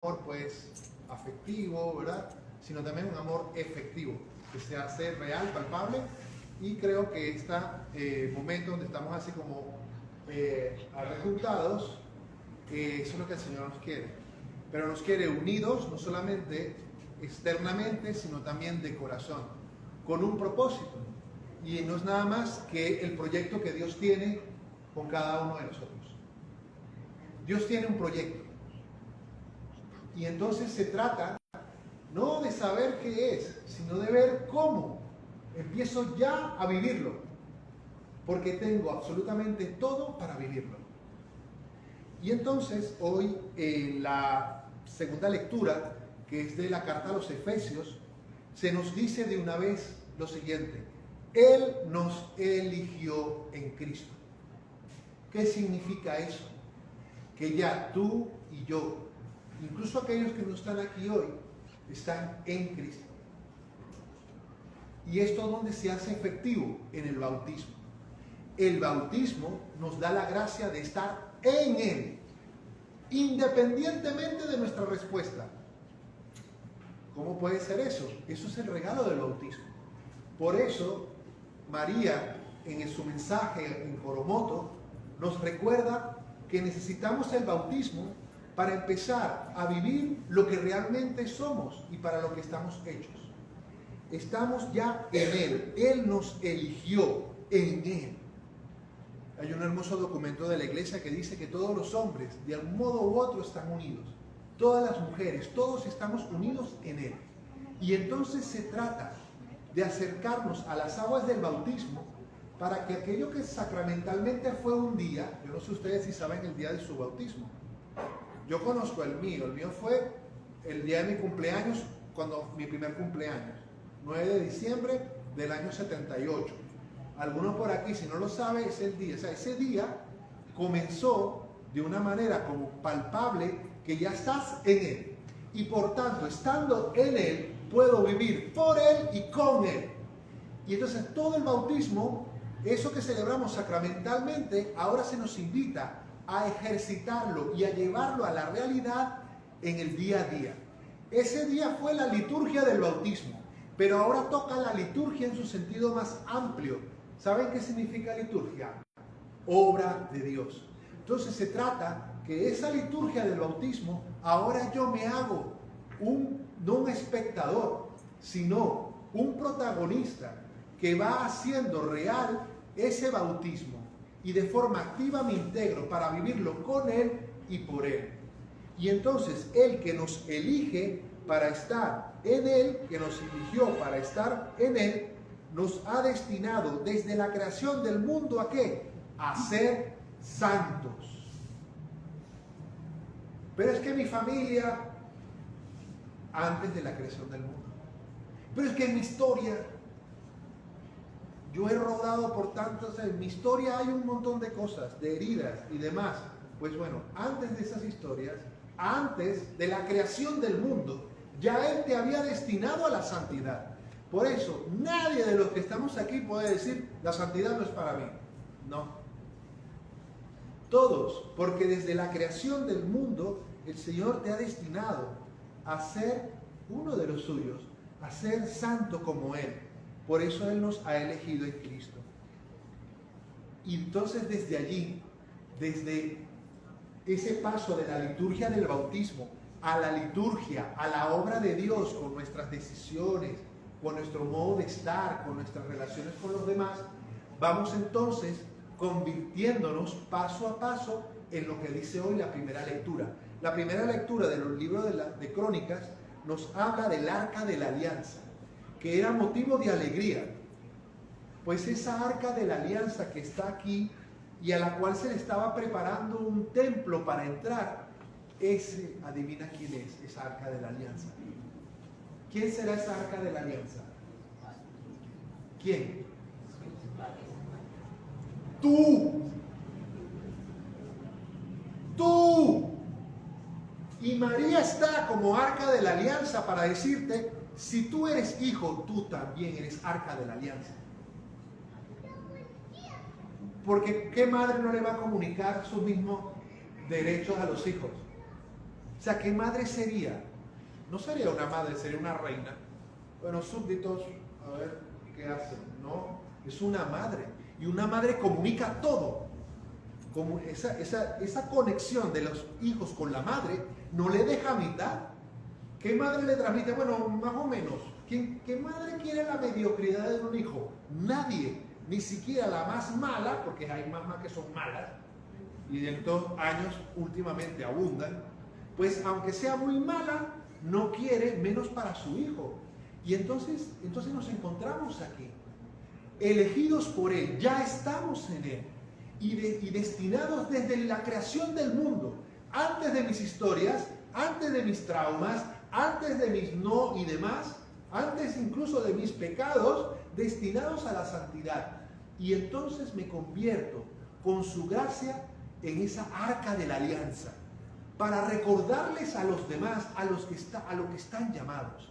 pues afectivo, ¿verdad? Sino también un amor efectivo, que se hace real, palpable. Y creo que este momento donde estamos así como arrejuntados, eso es lo que el Señor nos quiere. Pero nos quiere unidos, no solamente externamente, sino también de corazón, con un propósito. Y no es nada más que el proyecto que Dios tiene con cada uno de nosotros. Dios tiene un proyecto. Y entonces se trata no de saber qué es, sino de ver cómo empiezo ya a vivirlo. Porque tengo absolutamente todo para vivirlo. Y entonces hoy en la segunda lectura, que es de la carta a los Efesios, se nos dice de una vez lo siguiente: Él nos eligió en Cristo. ¿Qué significa eso? Que ya tú y yo, incluso aquellos que no están aquí hoy, están en Cristo. ¿Y esto dónde se hace efectivo? En el bautismo. El bautismo nos da la gracia de estar en Él, independientemente de nuestra respuesta. ¿Cómo puede ser eso? Eso es el regalo del bautismo. Por eso, María, en su mensaje en Coromoto, nos recuerda que necesitamos el bautismo para empezar a vivir lo que realmente somos y para lo que estamos hechos. Estamos ya en Él. Él nos eligió en Él. Hay un hermoso documento de la iglesia que dice que todos los hombres, de algún modo u otro, están unidos. Todas las mujeres, todos estamos unidos en Él. Y entonces se trata de acercarnos a las aguas del bautismo para que aquello que sacramentalmente fue un día, yo no sé ustedes si saben el día de su bautismo. Yo conozco el mío fue el día de mi cumpleaños, mi primer cumpleaños, 9 de diciembre del año 78. Algunos por aquí, si no lo saben, es el día. O sea, ese día comenzó de una manera como palpable que ya estás en Él. Y por tanto, estando en Él, puedo vivir por Él y con Él. Y entonces todo el bautismo, eso que celebramos sacramentalmente, ahora se nos invita a ejercitarlo y a llevarlo a la realidad en el día a día. Ese día fue la liturgia del bautismo, pero ahora toca la liturgia en su sentido más amplio. ¿Saben qué significa liturgia? Obra de Dios. Entonces se trata que esa liturgia del bautismo, ahora yo me hago no un espectador, sino un protagonista que va haciendo real ese bautismo y de forma activa me integro para vivirlo con Él y por Él. Y entonces Él que nos elige para estar en Él, que nos eligió para estar en Él, nos ha destinado desde la creación del mundo ¿a qué? A ser santos. Pero es que mi familia, antes de la creación del mundo. Pero es que en mi historia, yo he rodado por tantos, en mi historia hay un montón de cosas, de heridas y demás. Pues bueno, antes de esas historias, antes de la creación del mundo, ya Él te había destinado a la santidad. Por eso, nadie de los que estamos aquí puede decir, la santidad no es para mí. No. Todos, porque desde la creación del mundo, el Señor te ha destinado a ser uno de los suyos, a ser santo como Él. Por eso Él nos ha elegido en Cristo. Y entonces desde allí, desde ese paso de la liturgia del bautismo a la liturgia, a la obra de Dios con nuestras decisiones, con nuestro modo de estar, con nuestras relaciones con los demás, vamos entonces convirtiéndonos paso a paso en lo que dice hoy la primera lectura. La primera lectura de los libros de Crónicas nos habla del Arca de la Alianza, que era motivo de alegría, pues esa Arca de la Alianza que está aquí y a la cual se le estaba preparando un templo para entrar, adivina quién es esa Arca de la Alianza. ¿Quién será esa Arca de la Alianza? ¿Quién? Tú. Y María está como Arca de la Alianza para decirte, si tú eres hijo, tú también eres Arca de la Alianza. Porque ¿qué madre no le va a comunicar sus mismos derechos a los hijos? O sea, ¿qué madre sería? No sería una madre, sería una reina. Bueno, súbditos, a ver qué hacen. No, es una madre. Y una madre comunica todo. Como esa conexión de los hijos con la madre no le deja mitad. ¿Qué madre le transmite? Bueno, más o menos. ¿Qué madre quiere la mediocridad de un hijo? Nadie. Ni siquiera la más mala, porque hay mamás que son malas, y en estos años últimamente abundan, pues aunque sea muy mala, no quiere menos para su hijo. Y entonces nos encontramos aquí, elegidos por Él, ya estamos en Él, y destinados desde la creación del mundo, antes de mis historias, antes de mis traumas, antes de mis no y demás, antes incluso de mis pecados, destinados a la santidad. Y entonces me convierto con su gracia en esa arca de la alianza, para recordarles a los demás, a lo que están llamados.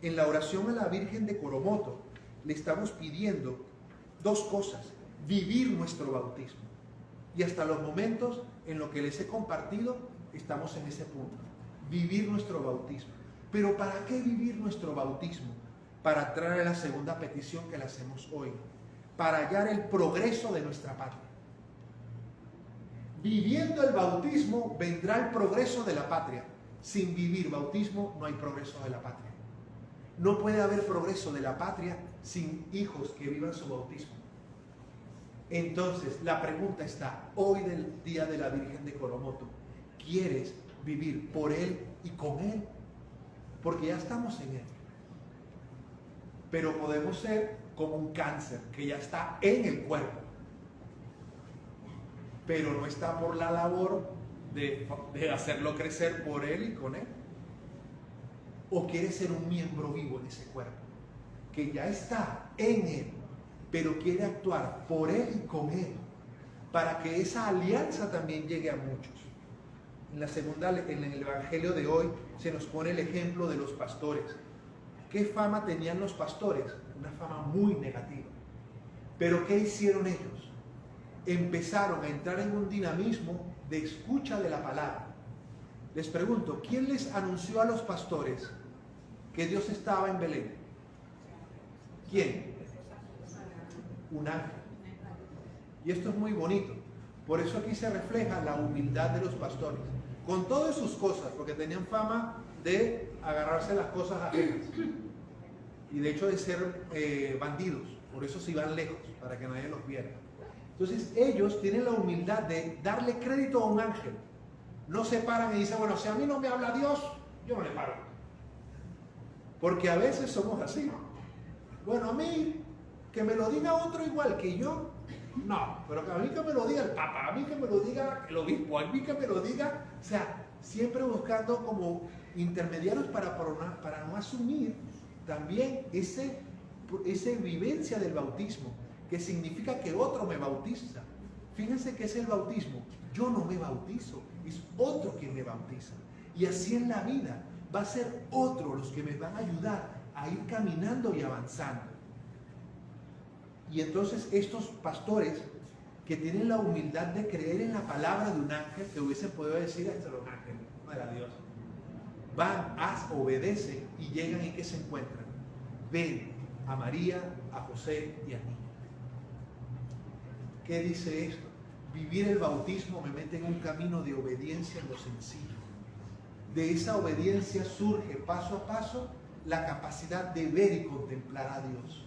En la oración a la Virgen de Coromoto le estamos pidiendo dos cosas: vivir nuestro bautismo. Y hasta los momentos en los que les he compartido, estamos en ese punto. Vivir nuestro bautismo. Pero ¿para qué vivir nuestro bautismo? Para traer a la segunda petición que le hacemos hoy. Para hallar el progreso de nuestra patria. Viviendo el bautismo vendrá el progreso de la patria. Sin vivir bautismo no hay progreso de la patria. No puede haber progreso de la patria sin hijos que vivan su bautismo. Entonces, la pregunta está, hoy del Día de la Virgen de Coromoto, ¿quieres vivir por Él y con Él? Porque ya estamos en Él. Pero podemos ser como un cáncer que ya está en el cuerpo, pero no está por la labor de hacerlo crecer por Él y con Él. O quiere ser un miembro vivo en ese cuerpo, que ya está en Él, pero quiere actuar por Él y con Él, para que esa alianza también llegue a muchos. En el Evangelio de hoy se nos pone el ejemplo de los pastores. ¿Qué fama tenían los pastores? Una fama muy negativa. ¿Pero qué hicieron ellos? Empezaron a entrar en un dinamismo de escucha de la palabra. Les pregunto, ¿quién les anunció a los pastores que Dios estaba en Belén? ¿Quién? Un ángel. Y esto es muy bonito. Por eso aquí se refleja la humildad de los pastores. Con todas sus cosas, porque tenían fama de agarrarse las cosas ajenas. Y de hecho de ser bandidos. Por eso se iban lejos, para que nadie los viera. Entonces ellos tienen la humildad de darle crédito a un ángel. No se paran y dicen, bueno, si a mí no me habla Dios, yo no le paro. Porque a veces somos así. Bueno, a mí, que me lo diga otro igual que yo, no. Pero a mí que me lo diga el Papa, a mí que me lo diga el obispo, a mí que me lo diga... O sea, siempre buscando como intermediarios para no asumir también esa vivencia del bautismo, que significa que otro me bautiza. Fíjense que es el bautismo. Yo no me bautizo, es otro quien me bautiza. Y así en la vida va a ser otro los que me van a ayudar a ir caminando y avanzando. Y entonces estos pastores que tienen la humildad de creer en la palabra de un ángel, que hubiesen podido decir, este era un ángel, no era Dios. Van, obedecen y llegan y ¿qué se encuentran? Ven a María, a José y a niño. ¿Qué dice esto? Vivir el bautismo me mete en un camino de obediencia en lo sencillo. De esa obediencia surge paso a paso la capacidad de ver y contemplar a Dios.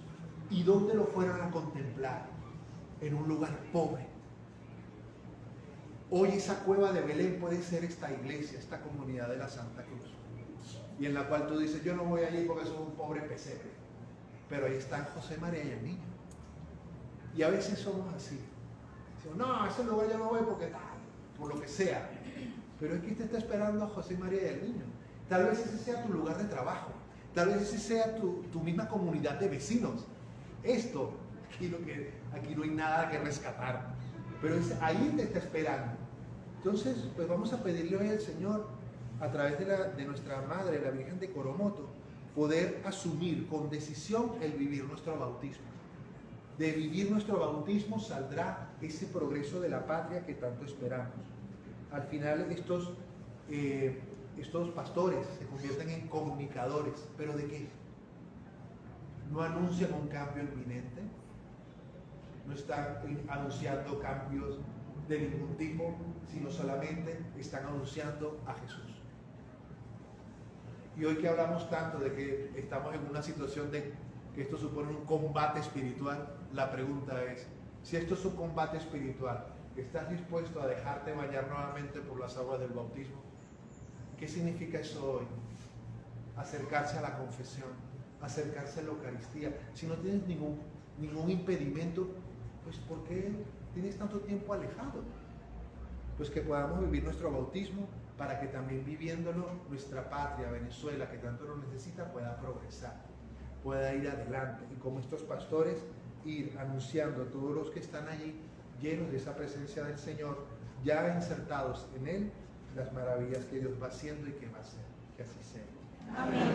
¿Y dónde lo fueron a contemplar? En un lugar pobre. Hoy esa cueva de Belén puede ser esta iglesia, esta comunidad de la Santa Cruz. Y en la cual tú dices, yo no voy allí porque soy un pobre pesebre. Pero ahí están José, María y el niño. Y a veces somos así. Decimos, no, a ese lugar yo no voy porque tal, por lo que sea. Pero aquí te está esperando a José, María y el niño. Tal vez ese sea tu lugar de trabajo. Tal vez ese sea tu misma comunidad de vecinos. Esto, aquí no hay nada que rescatar. Pero ahí te está esperando. Entonces, pues vamos a pedirle hoy al Señor, a través de nuestra Madre, la Virgen de Coromoto, poder asumir con decisión el vivir nuestro bautismo. De vivir nuestro bautismo saldrá ese progreso de la patria que tanto esperamos. Al final estos estos pastores se convierten en comunicadores. ¿Pero de qué? No anuncian un cambio inminente, no están anunciando cambios de ningún tipo, sino solamente están anunciando a Jesús. Y hoy que hablamos tanto de que estamos en una situación de que esto supone un combate espiritual, la pregunta es, si esto es un combate espiritual, ¿estás dispuesto a dejarte bañar nuevamente por las aguas del bautismo? ¿Qué significa eso hoy? Acercarse a la confesión, acercarse a la Eucaristía. Si no tienes ningún impedimento, pues ¿por qué tienes tanto tiempo alejado? Pues que podamos vivir nuestro bautismo para que también viviéndolo nuestra patria, Venezuela, que tanto lo necesita, pueda progresar, pueda ir adelante. Y como estos pastores, ir anunciando a todos los que están allí, llenos de esa presencia del Señor, ya insertados en Él, las maravillas que Dios va haciendo y que va a hacer. Que así sea. Amén.